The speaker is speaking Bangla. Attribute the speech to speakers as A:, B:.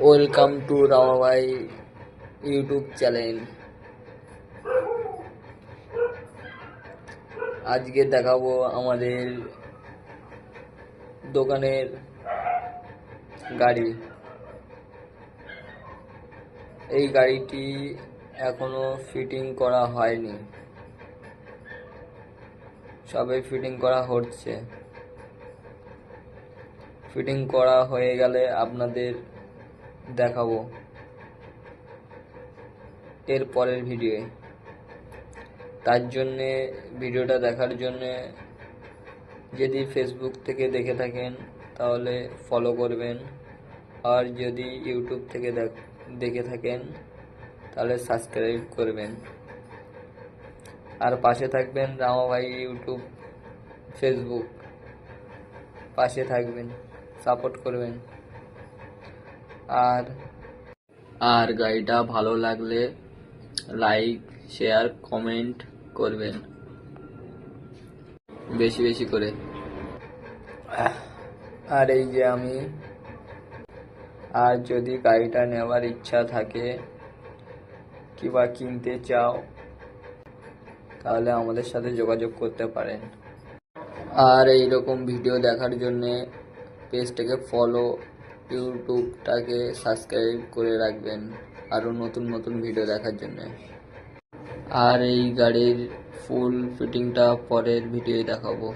A: Welcome to Ramabai YouTube channel. আজকে দেখাবো আমাদের দোকানের গাড়ি। এই গাড়িটি এখনো ফিটিং করা হয়নি, সবে ফিটিং করা হচ্ছে। ফিটিং করা হয়ে গেলে আপনাদের দেখাবো এর পরের ভিডিওয়ে। তার জন্যে ভিডিওটা দেখার জন্যে যদি ফেসবুক থেকে দেখে থাকেন তাহলে ফলো করবেন, আর যদি ইউটিউব থেকে দেখে থাকেন তাহলে সাবস্ক্রাইব করবেন, আর পাশে থাকবেন রামাভাই ইউটিউব ফেসবুক, পাশে থাকবেন, সাপোর্ট করবেন। আর গাড়িটা ভালো লাগলে লাইক, শেয়ার, কমেন্ট করবেন বেশি বেশি করে। আর এই যে আমি, আর যদি গাড়িটা নেওয়ার ইচ্ছা থাকে কিংবা কিনতে চাও তাহলে আমাদের সাথে যোগাযোগ করতে পারেন। আর এইরকম ভিডিও দেখার জন্যে পেজটাকে ফলো, ইউটিউবটাকে সাবস্ক্রাইব করে রাখবেন আরও নতুন নতুন ভিডিও দেখার জন্যে। আর এই গাড়ির ফুল ফিটিংটা পরের ভিডিওয়ে দেখাবো।